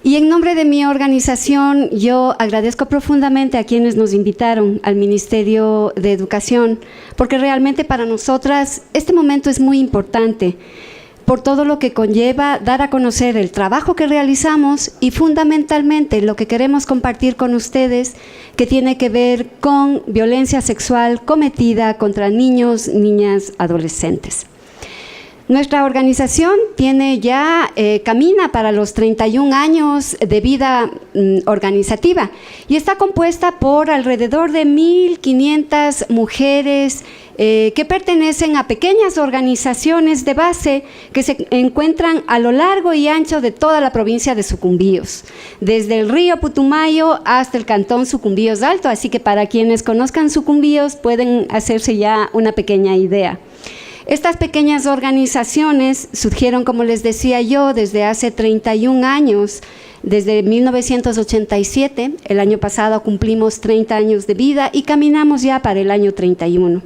Y en nombre de mi organización, yo agradezco profundamente a quienes nos invitaron al Ministerio de Educación, porque realmente para nosotras este momento es muy importante, por todo lo que conlleva dar a conocer el trabajo que realizamos y fundamentalmente lo que queremos compartir con ustedes, que tiene que ver con violencia sexual cometida contra niños, niñas, adolescentes. Nuestra organización tiene ya, camina para los 31 años de vida organizativa y está compuesta por alrededor de 1.500 mujeres que pertenecen a pequeñas organizaciones de base que se encuentran a lo largo y ancho de toda la provincia de Sucumbíos, desde el río Putumayo hasta el cantón Sucumbíos Alto, así que para quienes conozcan Sucumbíos pueden hacerse ya una pequeña idea. Estas pequeñas organizaciones surgieron, como les decía yo, desde hace 31 años, desde 1987, el año pasado cumplimos 30 años de vida y caminamos ya para el año 31.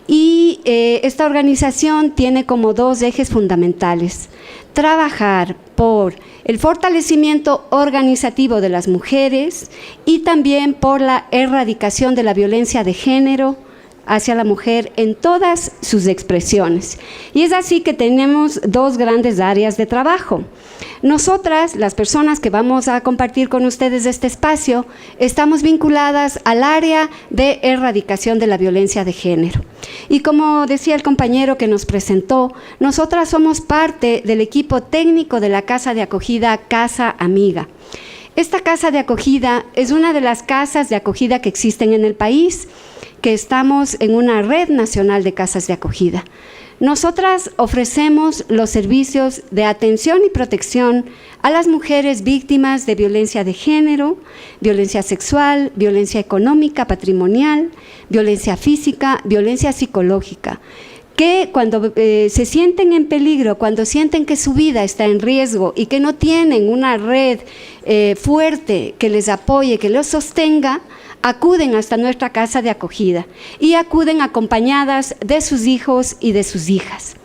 Y esta organización tiene como dos ejes fundamentales: trabajar por el fortalecimiento organizativo de las mujeres y también por la erradicación de la violencia de género hacia la mujer en todas sus expresiones. Y es así que tenemos dos grandes áreas de trabajo. Nosotras, las personas que vamos a compartir con ustedes este espacio, estamos vinculadas al área de erradicación de la violencia de género. Y como decía el compañero que nos presentó, nosotras somos parte del equipo técnico de la Casa de Acogida Casa Amiga. Esta casa de acogida es una de las casas de acogida que existen en el país, que estamos en una red nacional de casas de acogida. Nosotras ofrecemos los servicios de atención y protección a las mujeres víctimas de violencia de género, violencia sexual, violencia económica, patrimonial, violencia física, violencia psicológica, que cuando se sienten en peligro, cuando sienten que su vida está en riesgo y que no tienen una red fuerte que les apoye, que los sostenga, acuden hasta nuestra casa de acogida y acuden acompañadas de sus hijos y de sus hijas.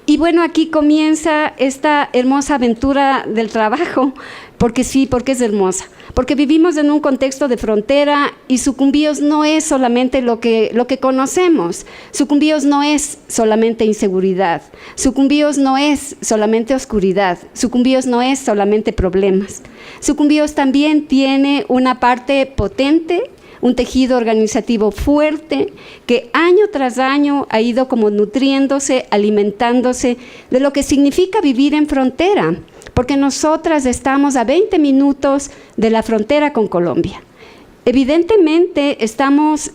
Y bueno, aquí comienza esta hermosa aventura del trabajo, porque sí, porque es hermosa, porque vivimos en un contexto de frontera y Sucumbíos no es solamente lo que conocemos. Sucumbíos no es solamente inseguridad, Sucumbíos no es solamente oscuridad, Sucumbíos no es solamente problemas. Sucumbíos también tiene una parte potente, un tejido organizativo fuerte que año tras año ha ido como nutriéndose, alimentándose de lo que significa vivir en frontera, porque nosotras estamos a 20 minutos de la frontera con Colombia. Evidentemente estamos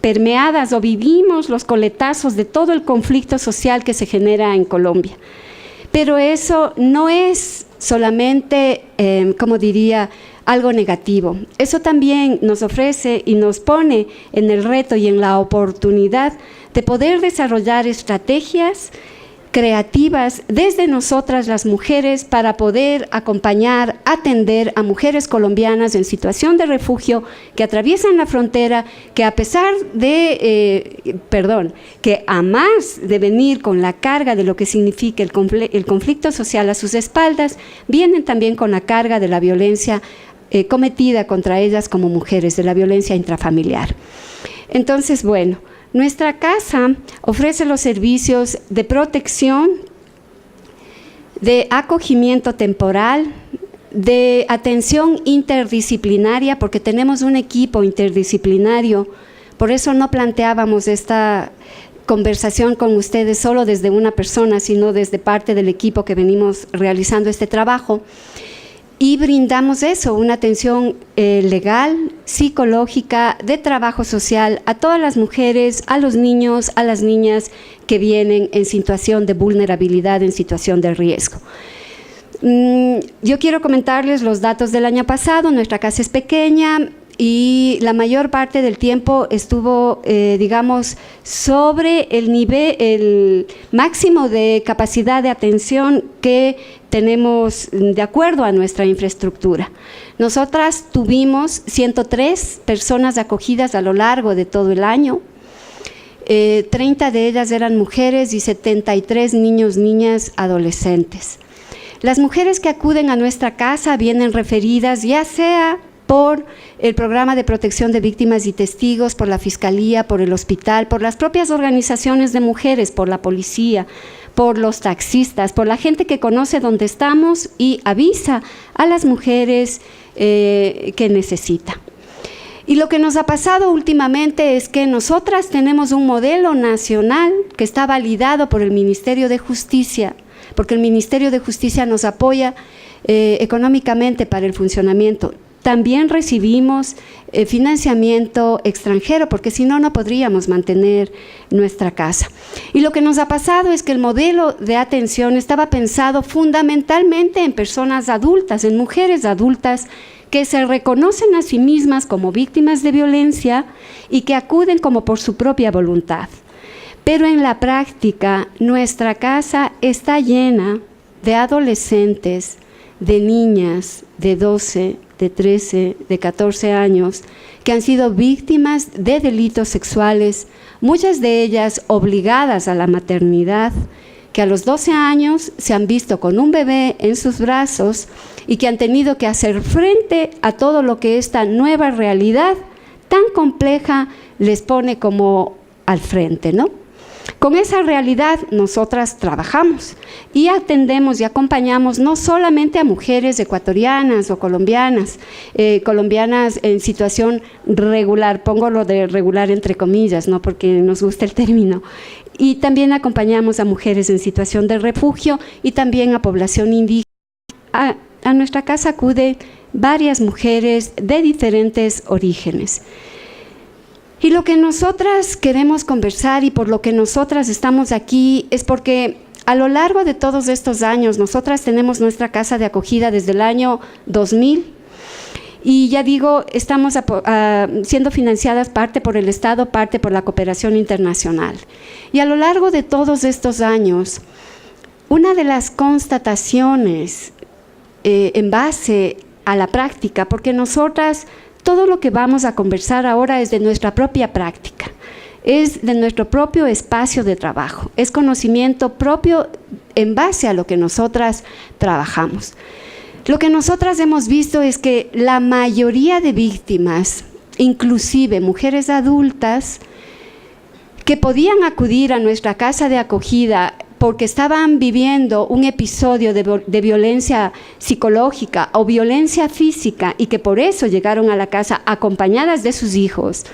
permeadas o vivimos los coletazos de todo el conflicto social que se genera en Colombia, pero eso no es solamente, como diría, algo negativo. Eso también nos ofrece y nos pone en el reto y en la oportunidad de poder desarrollar estrategias creativas desde nosotras las mujeres para poder acompañar, atender a mujeres colombianas en situación de refugio que atraviesan la frontera, que a pesar de, que a más de venir con la carga de lo que significa el conflicto social a sus espaldas, vienen también con la carga de la violencia cometida contra ellas como mujeres, de la violencia intrafamiliar. Entonces, bueno, nuestra casa ofrece los servicios de protección, de acogimiento temporal, de atención interdisciplinaria, porque tenemos un equipo interdisciplinario, por eso no planteábamos esta conversación con ustedes solo desde una persona, sino desde parte del equipo que venimos realizando este trabajo. Y brindamos eso, una atención legal, psicológica, de trabajo social a todas las mujeres, a los niños, a las niñas que vienen en situación de vulnerabilidad, en situación de riesgo. Yo quiero comentarles los datos del año pasado. Nuestra casa es pequeña y la mayor parte del tiempo estuvo, digamos, sobre el nivel, el máximo de capacidad de atención que tenemos de acuerdo a nuestra infraestructura. Nosotras tuvimos 103 personas acogidas a lo largo de todo el año, 30 de ellas eran mujeres y 73 niños, niñas, adolescentes. Las mujeres que acuden a nuestra casa vienen referidas ya sea por el Programa de Protección de Víctimas y Testigos, por la Fiscalía, por el hospital, por las propias organizaciones de mujeres, por la policía, por los taxistas, por la gente que conoce dónde estamos y avisa a las mujeres que necesita. Y lo que nos ha pasado últimamente es que nosotras tenemos un modelo nacional que está validado por el Ministerio de Justicia, porque el Ministerio de Justicia nos apoya económicamente para el funcionamiento. También recibimos financiamiento extranjero, porque si no, no podríamos mantener nuestra casa. Y lo que nos ha pasado es que el modelo de atención estaba pensado fundamentalmente en personas adultas, en mujeres adultas que se reconocen a sí mismas como víctimas de violencia y que acuden como por su propia voluntad. Pero en la práctica, nuestra casa está llena de adolescentes, de niñas de 12, de 13, de 14 años, que han sido víctimas de delitos sexuales, muchas de ellas obligadas a la maternidad, que a los 12 años se han visto con un bebé en sus brazos y que han tenido que hacer frente a todo lo que esta nueva realidad tan compleja les pone como al frente, ¿no? Con esa realidad nosotras trabajamos y atendemos y acompañamos no solamente a mujeres ecuatorianas o colombianas, colombianas en situación regular, pongo lo de regular entre comillas, no porque nos gusta el término, y también acompañamos a mujeres en situación de refugio y también a población indígena. A nuestra casa acuden varias mujeres de diferentes orígenes. Y lo que nosotras queremos conversar y por lo que nosotras estamos aquí es porque a lo largo de todos estos años, nosotras tenemos nuestra casa de acogida desde el año 2000 y ya digo, estamos siendo financiadas parte por el Estado, parte por la cooperación internacional. Y a lo largo de todos estos años, una de las constataciones en base a la práctica, porque nosotras todo lo que vamos a conversar ahora es de nuestra propia práctica, es de nuestro propio espacio de trabajo, es conocimiento propio en base a lo que nosotras trabajamos. Lo que nosotras hemos visto es que la mayoría de víctimas, inclusive mujeres adultas, que podían acudir a nuestra casa de acogida porque estaban viviendo un episodio de violencia psicológica o violencia física y que por eso llegaron a la casa acompañadas de sus hijos.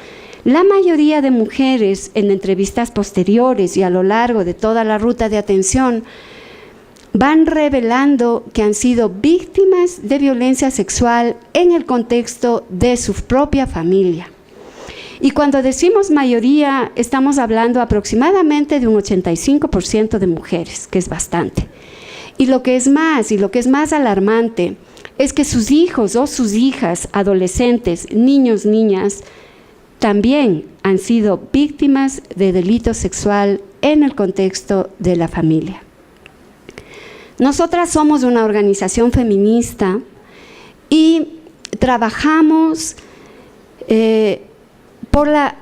La mayoría de mujeres en entrevistas posteriores y a lo largo de toda la ruta de atención van revelando que han sido víctimas de violencia sexual en el contexto de su propia familia. Y cuando decimos mayoría, estamos hablando aproximadamente de un 85% de mujeres, que es bastante. Y lo que es más alarmante, es que sus hijos o sus hijas, adolescentes, niños, niñas, también han sido víctimas de delito sexual en el contexto de la familia. Nosotras somos una organización feminista y trabajamos por la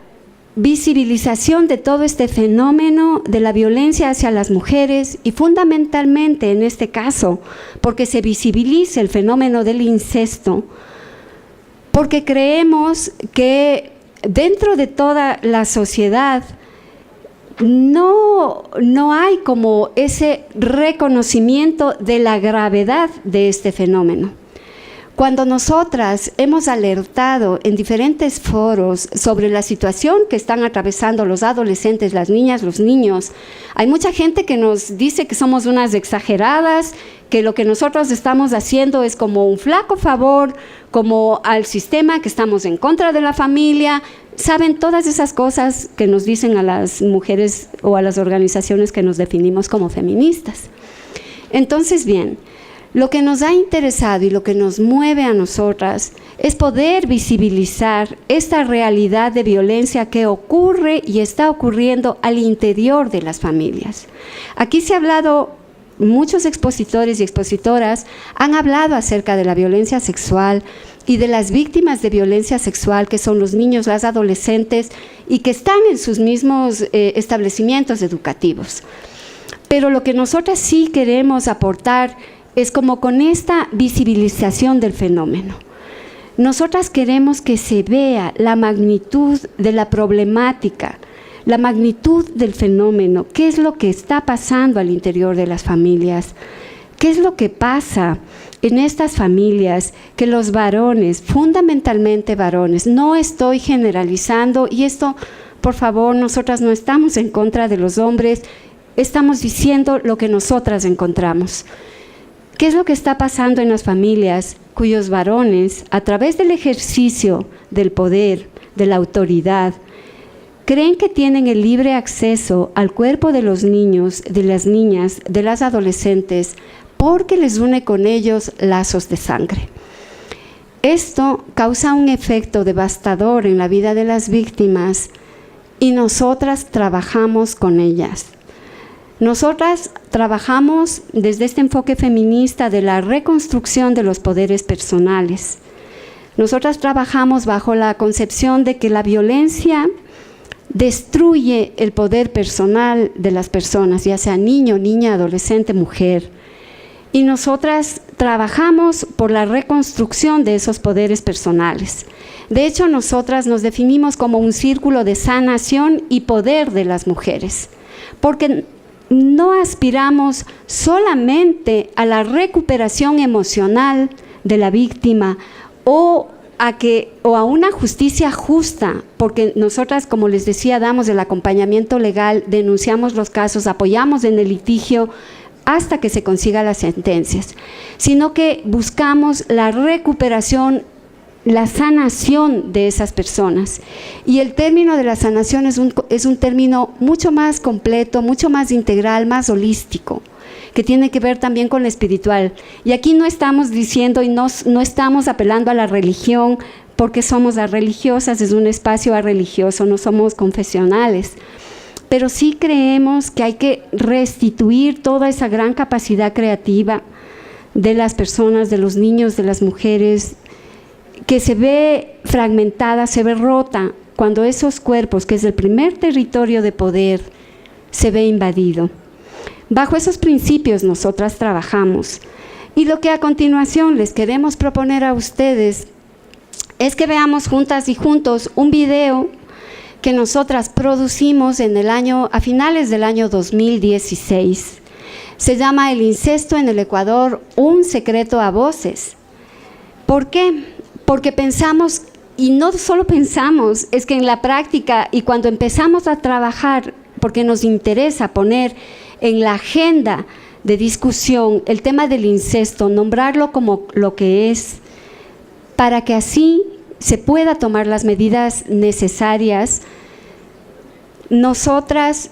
visibilización de todo este fenómeno de la violencia hacia las mujeres y fundamentalmente en este caso porque se visibilice el fenómeno del incesto, porque creemos que dentro de toda la sociedad no hay como ese reconocimiento de la gravedad de este fenómeno. Cuando nosotras hemos alertado en diferentes foros sobre la situación que están atravesando los adolescentes, las niñas, los niños, hay mucha gente que nos dice que somos unas exageradas, que lo que nosotros estamos haciendo es como un flaco favor, como al sistema, que estamos en contra de la familia. Saben todas esas cosas que nos dicen a las mujeres o a las organizaciones que nos definimos como feministas. Entonces, bien, lo que nos ha interesado y lo que nos mueve a nosotras es poder visibilizar esta realidad de violencia que ocurre y está ocurriendo al interior de las familias. Aquí se ha hablado, muchos expositores y expositoras han hablado acerca de la violencia sexual y de las víctimas de violencia sexual, que son los niños, las adolescentes, y que están en sus mismos establecimientos educativos. Pero lo que nosotras sí queremos aportar es como con esta visibilización del fenómeno. Nosotras queremos que se vea la magnitud de la problemática, la magnitud del fenómeno, qué es lo que está pasando al interior de las familias, qué es lo que pasa en estas familias, que los varones, fundamentalmente varones, no estoy generalizando, y esto, por favor, nosotras no estamos en contra de los hombres, estamos diciendo lo que nosotras encontramos. ¿Qué es lo que está pasando en las familias cuyos varones, a través del ejercicio del poder, de la autoridad, creen que tienen el libre acceso al cuerpo de los niños, de las niñas, de las adolescentes, porque les une con ellos lazos de sangre? Esto causa un efecto devastador en la vida de las víctimas y nosotras trabajamos con ellas. Nosotras trabajamos desde este enfoque feminista de la reconstrucción de los poderes personales. Nosotras trabajamos bajo la concepción de que la violencia destruye el poder personal de las personas, ya sea niño, niña, adolescente, mujer. Y nosotras trabajamos por la reconstrucción de esos poderes personales. De hecho, nosotras nos definimos como un círculo de sanación y poder de las mujeres, porque no aspiramos solamente a la recuperación emocional de la víctima o a una justicia justa, porque nosotras, como les decía, damos el acompañamiento legal, denunciamos los casos, apoyamos en el litigio hasta que se consiga las sentencias, sino que buscamos la recuperación, la sanación de esas personas. Y el término de la sanación es un término mucho más completo, mucho más integral, más holístico, que tiene que ver también con lo espiritual. Y aquí no estamos diciendo y no estamos apelando a la religión porque somos las religiosas, es un espacio religioso, no somos confesionales. Pero sí creemos que hay que restituir toda esa gran capacidad creativa de las personas, de los niños, de las mujeres, que se ve fragmentada, se ve rota cuando esos cuerpos, que es el primer territorio de poder, se ve invadido. Bajo esos principios nosotras trabajamos. Y lo que a continuación les queremos proponer a ustedes es que veamos juntas y juntos un video que nosotras producimos a finales del año 2016. Se llama El incesto en el Ecuador, un secreto a voces. ¿Por qué? Porque pensamos, y no solo pensamos, es que en la práctica y cuando empezamos a trabajar, porque nos interesa poner en la agenda de discusión el tema del incesto, nombrarlo como lo que es, para que así se pueda tomar las medidas necesarias, nosotras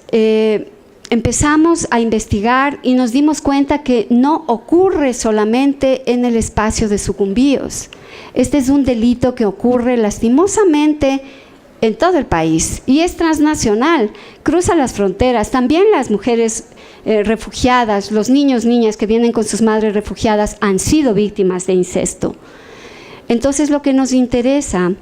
empezamos a investigar y nos dimos cuenta que no ocurre solamente en el espacio de Sucumbíos. Este es un delito que ocurre lastimosamente en todo el país y es transnacional, cruza las fronteras. También las mujeres refugiadas, los niños, niñas que vienen con sus madres refugiadas han sido víctimas de incesto. Entonces lo que nos interesa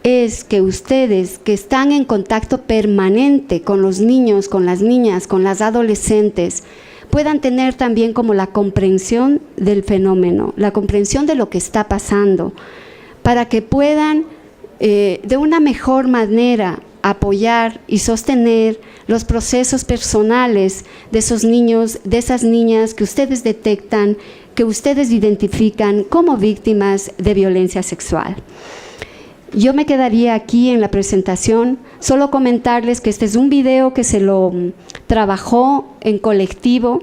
es que ustedes que están en contacto permanente con los niños, con las niñas, con las adolescentes, puedan tener también como la comprensión del fenómeno, la comprensión de lo que está pasando, para que puedan de una mejor manera apoyar y sostener los procesos personales de esos niños, de esas niñas que ustedes detectan, que ustedes identifican como víctimas de violencia sexual. Yo me quedaría aquí en la presentación, solo comentarles que este es un video que se lo trabajó en colectivo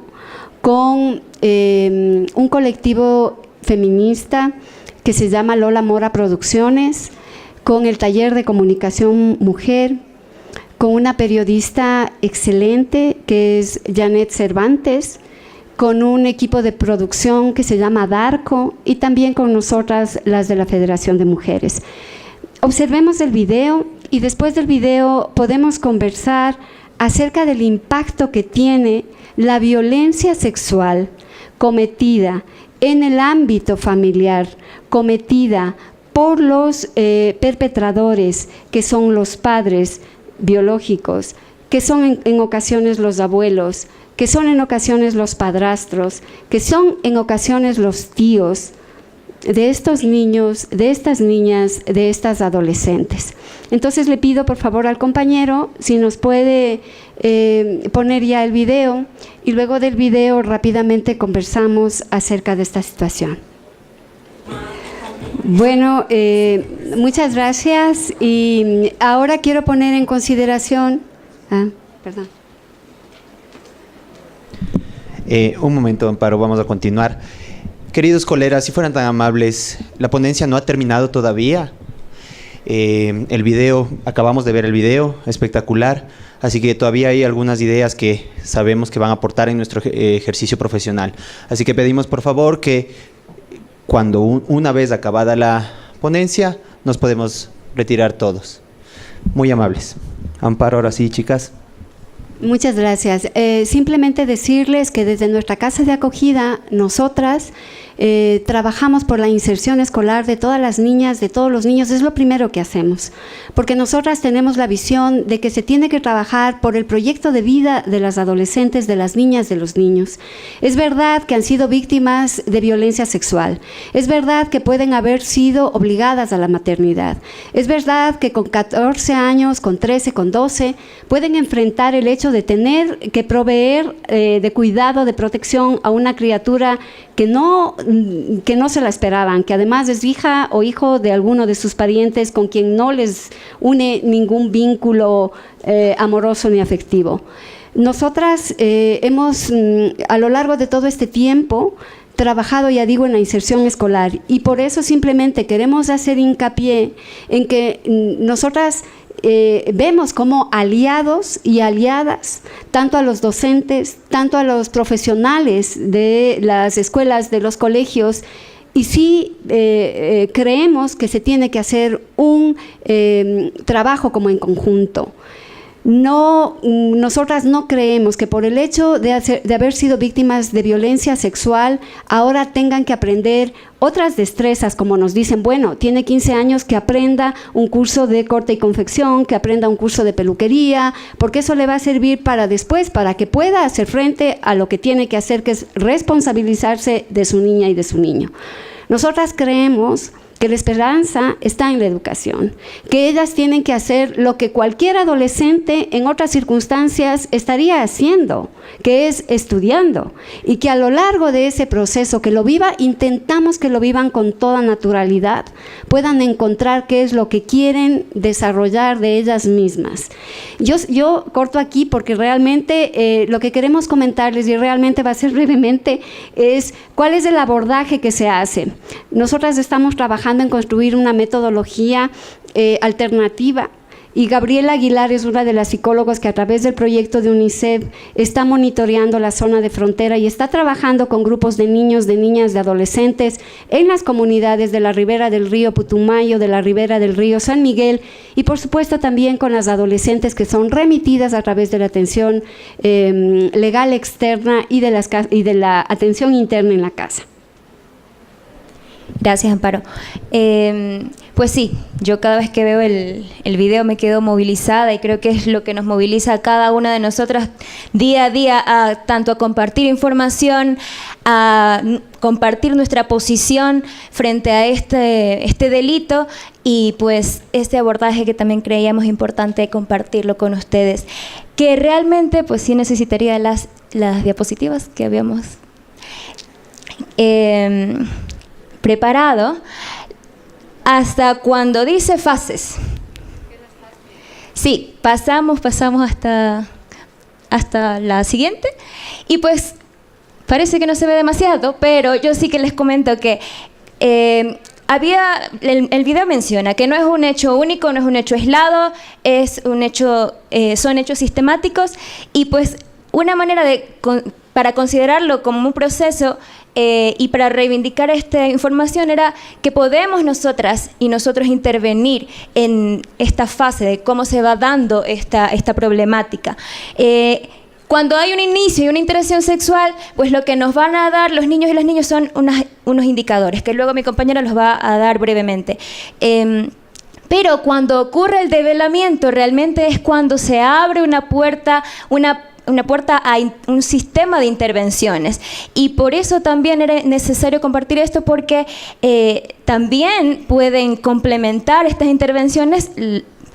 con un colectivo feminista que se llama Lola Mora Producciones, con el taller de comunicación mujer, con una periodista excelente que es Janet Cervantes, con un equipo de producción que se llama Darko y también con nosotras las de la Federación de Mujeres. Observemos el video y después del video podemos conversar acerca del impacto que tiene la violencia sexual cometida en el ámbito familiar, cometida por los perpetradores, que son los padres biológicos, que son en ocasiones los abuelos, que son en ocasiones los padrastros, que son en ocasiones los tíos de estos niños, de estas niñas, de estas adolescentes. Entonces le pido por favor al compañero si nos puede poner ya el video, y luego del video rápidamente conversamos acerca de esta situación. Bueno, muchas gracias, y ahora quiero poner en consideración... perdón. Un momento, Amparo, vamos a continuar. Queridos colegas, si fueran tan amables, la ponencia no ha terminado todavía. El video, acabamos de ver el video, espectacular, así que todavía hay algunas ideas que sabemos que van a aportar en nuestro ejercicio profesional. Así que pedimos por favor que cuando una vez acabada la ponencia, nos podemos retirar todos. Muy amables. Amparo, ahora sí, chicas. Muchas gracias. Simplemente decirles que desde nuestra casa de acogida, nosotras trabajamos por la inserción escolar de todas las niñas, de todos los niños. Es lo primero que hacemos, porque nosotras tenemos la visión de que se tiene que trabajar por el proyecto de vida de las adolescentes, de las niñas, de los niños. Es verdad que han sido víctimas de violencia sexual. Es verdad que pueden haber sido obligadas a la maternidad. Es verdad que con 14 años, con 13, con 12, pueden enfrentar el hecho de tener que proveer de cuidado, de protección a una criatura que no se la esperaban, que además es hija o hijo de alguno de sus parientes con quien no les une ningún vínculo amoroso ni afectivo. Nosotras hemos, a lo largo de todo este tiempo, trabajado, ya digo, en la inserción escolar, y por eso simplemente queremos hacer hincapié en que nosotras vemos como aliados y aliadas tanto a los docentes, tanto a los profesionales de las escuelas, de los colegios, y sí creemos que se tiene que hacer un trabajo como en conjunto. No, nosotras no creemos que por el hecho de haber sido víctimas de violencia sexual ahora tengan que aprender otras destrezas, como nos dicen, bueno, tiene 15 años, que aprenda un curso de corte y confección, que aprenda un curso de peluquería, porque eso le va a servir para después, para que pueda hacer frente a lo que tiene que hacer, que es responsabilizarse de su niña y de su niño. Nosotras creemos que la esperanza está en la educación, que ellas tienen que hacer lo que cualquier adolescente en otras circunstancias estaría haciendo, que es estudiando, y que a lo largo de ese proceso que lo viva, intentamos que lo vivan con toda naturalidad, puedan encontrar qué es lo que quieren desarrollar de ellas mismas. Yo corto aquí porque realmente lo que queremos comentarles, y realmente va a ser brevemente, es cuál es el abordaje que se hace. Nosotras estamos trabajando en construir una metodología alternativa, y Gabriela Aguilar es una de las psicólogas que a través del proyecto de UNICEF está monitoreando la zona de frontera y está trabajando con grupos de niños, de niñas, de adolescentes en las comunidades de la ribera del río Putumayo, de la ribera del río San Miguel, y por supuesto también con las adolescentes que son remitidas a través de la atención legal externa y de la atención interna en la casa. Gracias, Amparo. Pues sí, yo cada vez que veo el video me quedo movilizada, y creo que es lo que nos moviliza a cada una de nosotras día a día, tanto a compartir información, a compartir nuestra posición frente a este delito, y pues este abordaje que también creíamos importante compartirlo con ustedes, que realmente pues sí necesitaría las diapositivas que habíamos preparado. Hasta cuando dice fases. Sí, pasamos hasta la siguiente, y pues parece que no se ve demasiado, pero yo sí que les comento que el video menciona que no es un hecho único, no es un hecho aislado, es un hecho, son hechos sistemáticos, y pues una manera para considerarlo como un proceso y para reivindicar esta información era que podemos nosotras y nosotros intervenir en esta fase de cómo se va dando esta problemática. Cuando hay un inicio y una interacción sexual, pues lo que nos van a dar los niños y las niñas son unos indicadores, que luego mi compañera los va a dar brevemente. Pero cuando ocurre el develamiento, realmente es cuando se abre una puerta a un sistema de intervenciones. Y por eso también era necesario compartir esto, porque también pueden complementar estas intervenciones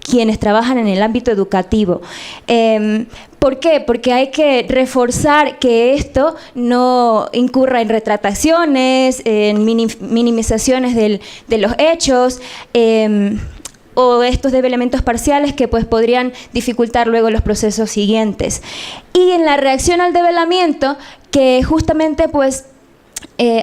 quienes trabajan en el ámbito educativo. ¿Por qué? Porque hay que reforzar que esto no incurra en retrataciones, en minimizaciones de los hechos, o estos develamientos parciales que pues podrían dificultar luego los procesos siguientes. Y en la reacción al develamiento, que justamente pues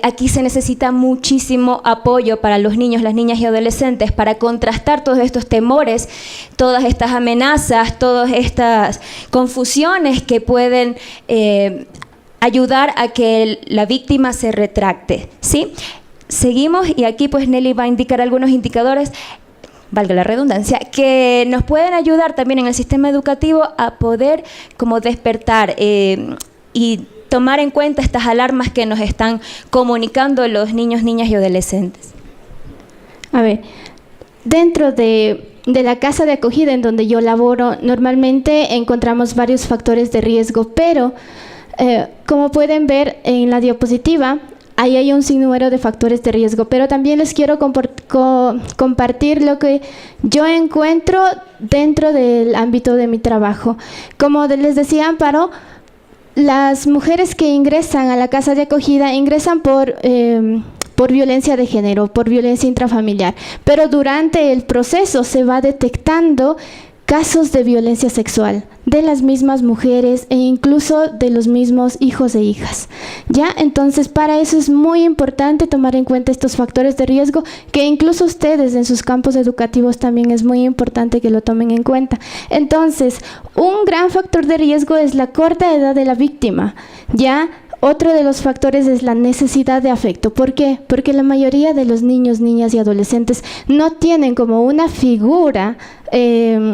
aquí se necesita muchísimo apoyo para los niños, las niñas y adolescentes para contrastar todos estos temores, todas estas amenazas, todas estas confusiones que pueden ayudar a que la víctima se retracte, ¿sí? Seguimos y aquí pues Nelly va a indicar algunos indicadores, valga la redundancia, que nos pueden ayudar también en el sistema educativo a poder como despertar y tomar en cuenta estas alarmas que nos están comunicando los niños, niñas y adolescentes. A ver, dentro de la casa de acogida en donde yo laboro, normalmente encontramos varios factores de riesgo, pero como pueden ver en la diapositiva, ahí hay un sinnúmero de factores de riesgo, pero también les quiero compartir lo que yo encuentro dentro del ámbito de mi trabajo. Como les decía Amparo, las mujeres que ingresan a la casa de acogida ingresan por violencia de género, por violencia intrafamiliar, pero durante el proceso se va detectando casos de violencia sexual de las mismas mujeres e incluso de los mismos hijos e hijas. ¿Ya? Entonces, para eso es muy importante tomar en cuenta estos factores de riesgo que incluso ustedes en sus campos educativos también es muy importante que lo tomen en cuenta. Entonces, un gran factor de riesgo es la corta edad de la víctima. ¿Ya? Otro de los factores es la necesidad de afecto. ¿Por qué? Porque la mayoría de los niños, niñas y adolescentes no tienen como una figura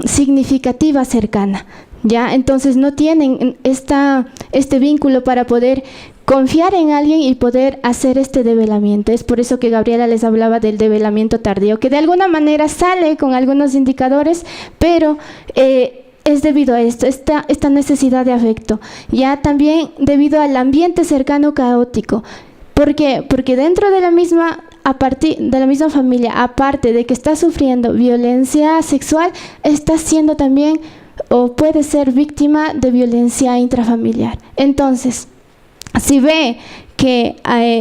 significativa cercana, ¿ya? Entonces no tienen este vínculo para poder confiar en alguien y poder hacer este develamiento. Es por eso que Gabriela les hablaba del develamiento tardío, que de alguna manera sale con algunos indicadores, pero es debido a esto, esta necesidad de afecto. Ya también debido al ambiente cercano caótico. ¿Por qué? Porque dentro de la misma familia, aparte de que está sufriendo violencia sexual, está siendo también o puede ser víctima de violencia intrafamiliar. Entonces, si ve que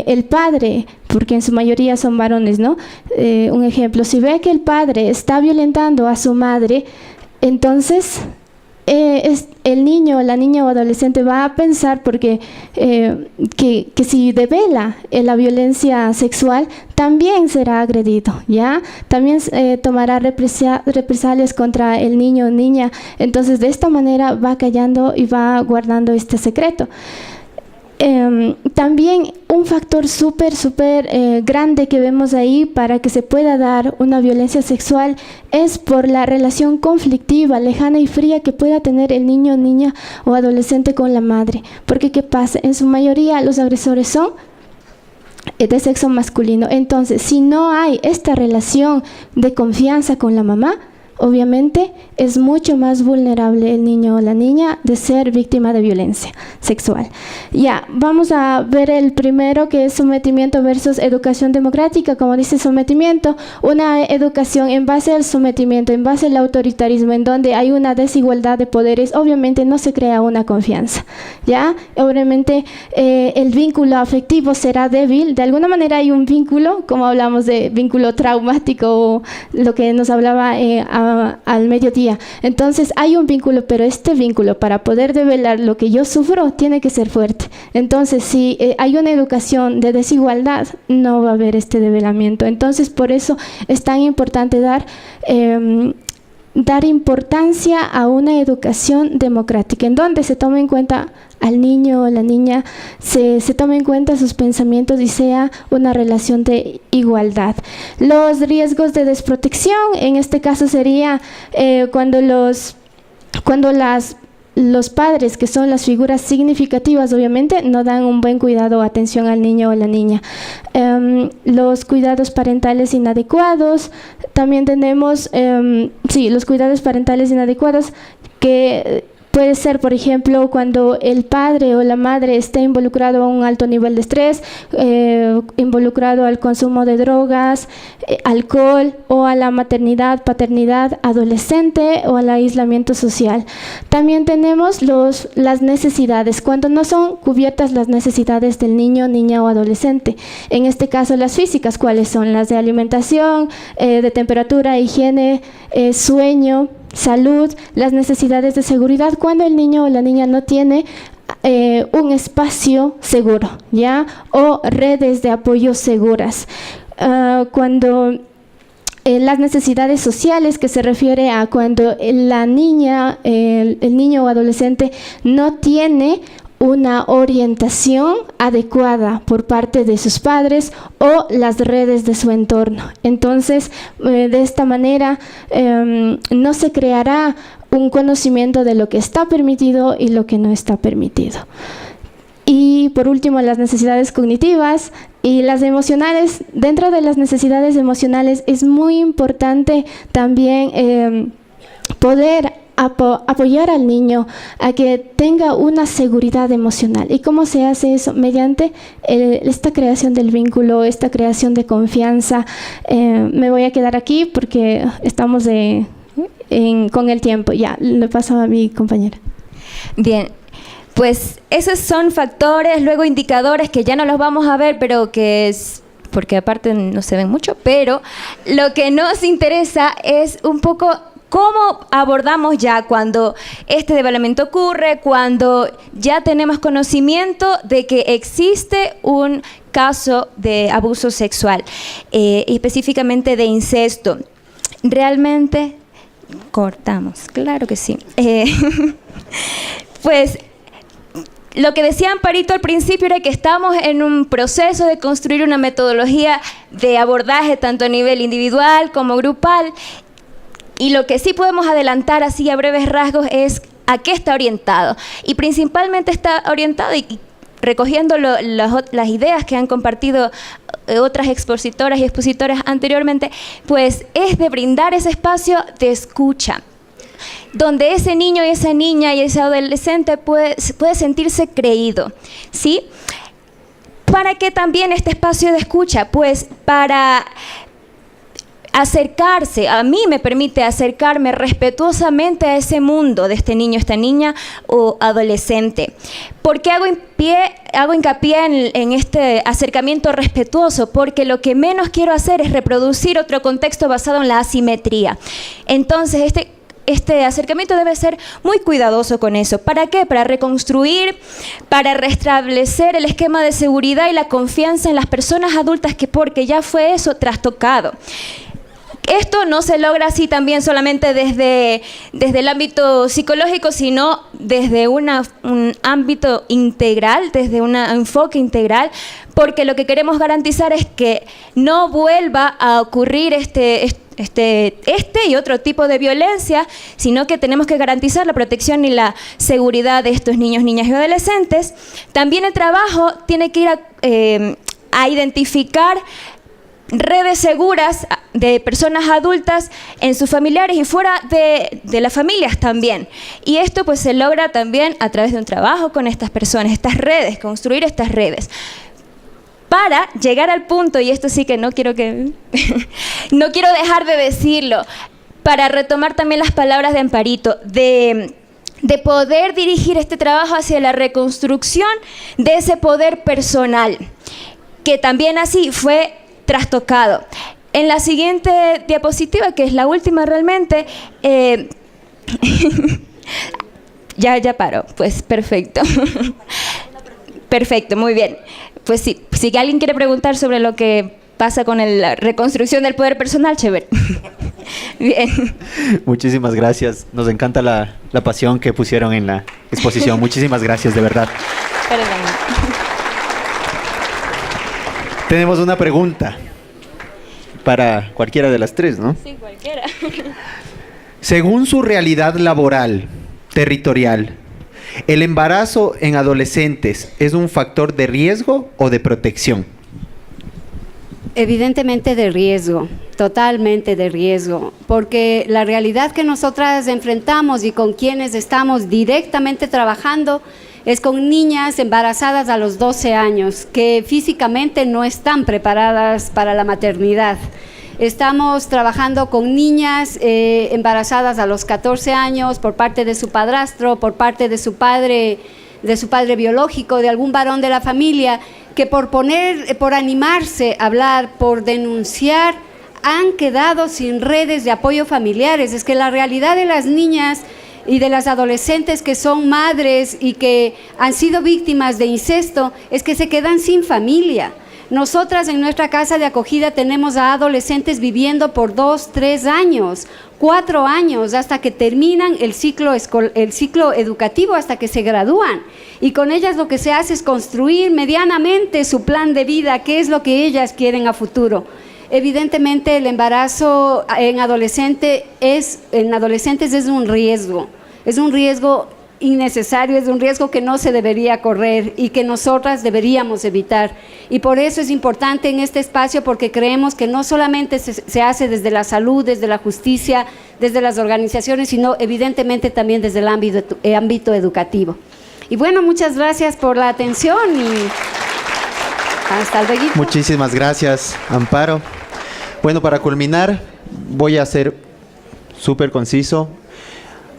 el padre, porque en su mayoría son varones, ¿no? Un ejemplo, si ve que el padre está violentando a su madre, entonces el niño, la niña o adolescente va a pensar que si devela la violencia sexual, también será agredido, ¿ya? También tomará represalias contra el niño o niña. Entonces, de esta manera va callando y va guardando este secreto. También un factor súper grande que vemos ahí para que se pueda dar una violencia sexual es por la relación conflictiva, lejana y fría que pueda tener el niño, niña o adolescente con la madre. Porque ¿qué pasa? En su mayoría los agresores son de sexo masculino. Entonces, si no hay esta relación de confianza con la mamá, obviamente es mucho más vulnerable el niño o la niña de ser víctima de violencia sexual. Ya, vamos a ver el primero, que es sometimiento versus educación democrática. Como dice sometimiento, una educación en base al sometimiento, en base al autoritarismo, en donde hay una desigualdad de poderes, obviamente no se crea una confianza, ¿ya? Obviamente el vínculo afectivo será débil. De alguna manera hay un vínculo, como hablamos de vínculo traumático, o lo que nos hablaba al mediodía. Entonces hay un vínculo, pero este vínculo, para poder develar lo que yo sufro, tiene que ser fuerte. Entonces, si hay una educación de desigualdad, no va a haber este develamiento. Entonces, por eso es tan importante dar importancia a una educación democrática, en donde se tome en cuenta al niño o la niña, se tome en cuenta sus pensamientos y sea una relación de igualdad. Los riesgos de desprotección, en este caso sería cuando las los padres, que son las figuras significativas, obviamente, no dan un buen cuidado o atención al niño o la niña. Los cuidados parentales inadecuados, también tenemos, los cuidados parentales inadecuados, que puede ser, por ejemplo, cuando el padre o la madre esté involucrado a un alto nivel de estrés, involucrado al consumo de drogas, alcohol, o a la maternidad, paternidad adolescente, o al aislamiento social. También tenemos las necesidades, cuando no son cubiertas las necesidades del niño, niña o adolescente. En este caso, las físicas, ¿cuáles son? Las de alimentación, de temperatura, higiene, sueño, salud, las necesidades de seguridad, cuando el niño o la niña no tiene un espacio seguro, ¿ya? O redes de apoyo seguras. Cuando las necesidades sociales, que se refiere a cuando la niña, el niño o adolescente no tiene una orientación adecuada por parte de sus padres o las redes de su entorno. Entonces, de esta manera, no se creará un conocimiento de lo que está permitido y lo que no está permitido. Y por último, las necesidades cognitivas y las emocionales. Dentro de las necesidades emocionales es muy importante también poder apoyar al niño a que tenga una seguridad emocional. ¿Y cómo se hace eso? Mediante esta creación del vínculo, esta creación de confianza. Me voy a quedar aquí porque estamos con el tiempo. Ya, le paso a mi compañera. Bien. Pues esos son factores, luego indicadores que ya no los vamos a ver, pero que es, porque aparte no se ven mucho, pero lo que nos interesa es un poco cómo abordamos ya cuando este develamiento ocurre, cuando ya tenemos conocimiento de que existe un caso de abuso sexual, específicamente de incesto. Realmente, cortamos, claro que sí. Pues lo que decía Amparito al principio era que estamos en un proceso de construir una metodología de abordaje tanto a nivel individual como grupal, y lo que sí podemos adelantar así a breves rasgos es a qué está orientado, y principalmente está orientado, y recogiendo las ideas que han compartido otras expositoras y expositores anteriormente, pues es de brindar ese espacio de escucha, donde ese niño y esa niña y ese adolescente puede sentirse creído, ¿sí? ¿Para qué también este espacio de escucha? Pues para acercarse, a mí me permite acercarme respetuosamente a ese mundo de este niño, esta niña o adolescente. ¿Por qué hago hincapié en este acercamiento respetuoso? Porque lo que menos quiero hacer es reproducir otro contexto basado en la asimetría. Entonces, este acercamiento debe ser muy cuidadoso con eso. ¿Para qué? Para reconstruir, para restablecer el esquema de seguridad y la confianza en las personas adultas, porque ya fue eso trastocado. Esto no se logra así también solamente desde el ámbito psicológico, sino desde un ámbito integral, desde un enfoque integral, porque lo que queremos garantizar es que no vuelva a ocurrir este y otro tipo de violencia, sino que tenemos que garantizar la protección y la seguridad de estos niños, niñas y adolescentes. También el trabajo tiene que ir a identificar redes seguras de personas adultas en sus familiares y fuera de las familias también. Y esto pues se logra también a través de un trabajo con estas personas, estas redes, construir estas redes. Para llegar al punto, y esto sí que no quiero dejar de decirlo, para retomar también las palabras de Amparito, de poder dirigir este trabajo hacia la reconstrucción de ese poder personal, que también así fue trastocado. En la siguiente diapositiva, que es la última realmente, ya paro, pues perfecto. Perfecto, muy bien. Pues sí, si alguien quiere preguntar sobre lo que pasa con la reconstrucción del poder personal, chévere. Bien. Muchísimas gracias. Nos encanta la pasión que pusieron en la exposición. Muchísimas gracias, de verdad. Perdón. Tenemos una pregunta para cualquiera de las tres, ¿no? Sí, cualquiera. Según su realidad laboral, territorial ¿El embarazo en adolescentes es un factor de riesgo o de protección? Evidentemente de riesgo, totalmente de riesgo, porque la realidad que nosotras enfrentamos y con quienes estamos directamente trabajando es con niñas embarazadas a los 12 años, que físicamente no están preparadas para la maternidad. Estamos trabajando con niñas embarazadas a los 14 años por parte de su padrastro, por parte de su padre biológico, de algún varón de la familia, que por animarse a hablar, por denunciar, han quedado sin redes de apoyo familiares. Es que la realidad de las niñas y de las adolescentes que son madres y que han sido víctimas de incesto es que se quedan sin familia. Nosotras en nuestra casa de acogida tenemos a adolescentes viviendo por 2, 3 años, 4 años, hasta que terminan el ciclo educativo, hasta que se gradúan. Y con ellas lo que se hace es construir medianamente su plan de vida, qué es lo que ellas quieren a futuro. Evidentemente el embarazo en adolescentes es un riesgo innecesario, es un riesgo que no se debería correr y que nosotras deberíamos evitar. Y por eso es importante en este espacio, porque creemos que no solamente se hace desde la salud, desde la justicia, desde las organizaciones, sino evidentemente también desde el ámbito educativo. Y bueno, muchas gracias por la atención y hasta luego. Muchísimas gracias, Amparo. Bueno, para culminar, voy a ser súper conciso.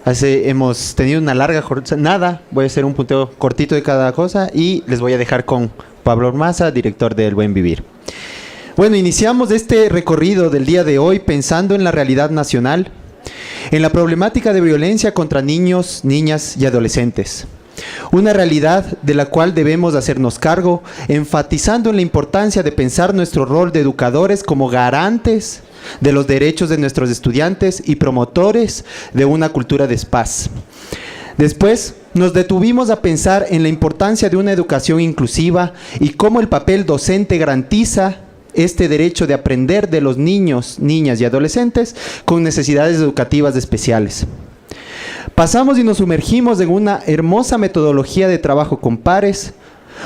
Hemos tenido una larga jornada, voy a hacer un punteo cortito de cada cosa y les voy a dejar con Pablo Ormaza, director de El Buen Vivir. Bueno, iniciamos este recorrido del día de hoy pensando en la realidad nacional, en la problemática de violencia contra niños, niñas y adolescentes. Una realidad de la cual debemos hacernos cargo, enfatizando en la importancia de pensar nuestro rol de educadores como garantes de los derechos de nuestros estudiantes y promotores de una cultura de paz. Después, nos detuvimos a pensar en la importancia de una educación inclusiva y cómo el papel docente garantiza este derecho de aprender de los niños, niñas y adolescentes con necesidades educativas especiales. Pasamos y nos sumergimos en una hermosa metodología de trabajo con pares,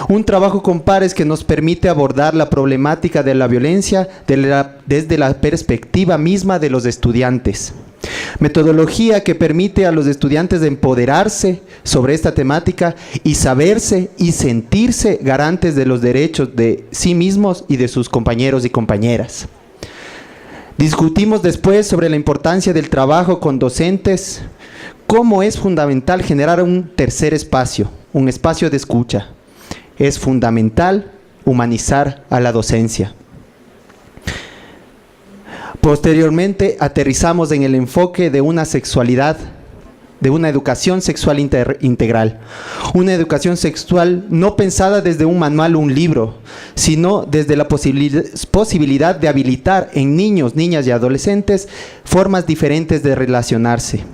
un trabajo con pares que nos permite abordar la problemática de la violencia desde la perspectiva misma de los estudiantes. Metodología que permite a los estudiantes de empoderarse sobre esta temática y saberse y sentirse garantes de los derechos de sí mismos y de sus compañeros y compañeras. Discutimos después sobre la importancia del trabajo con docentes, cómo es fundamental generar un tercer espacio, un espacio de escucha. Es fundamental humanizar a la docencia. Posteriormente, aterrizamos en el enfoque de una sexualidad, de una educación sexual integral. Una educación sexual no pensada desde un manual o un libro, sino desde la posibilidad de habilitar en niños, niñas y adolescentes formas diferentes de relacionarse,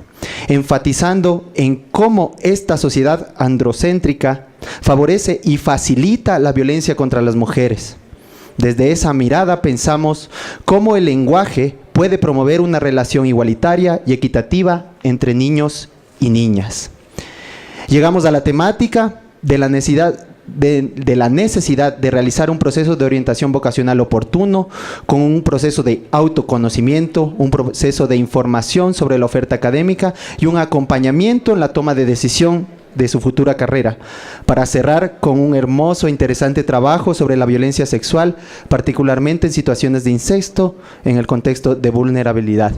enfatizando en cómo esta sociedad androcéntrica favorece y facilita la violencia contra las mujeres. Desde esa mirada pensamos cómo el lenguaje puede promover una relación igualitaria y equitativa entre niños y niñas. Llegamos a la temática de la necesidad de realizar un proceso de orientación vocacional oportuno, con un proceso de autoconocimiento, un proceso de información sobre la oferta académica y un acompañamiento en la toma de decisión de su futura carrera, para cerrar con un hermoso e interesante trabajo sobre la violencia sexual, particularmente en situaciones de incesto en el contexto de vulnerabilidad.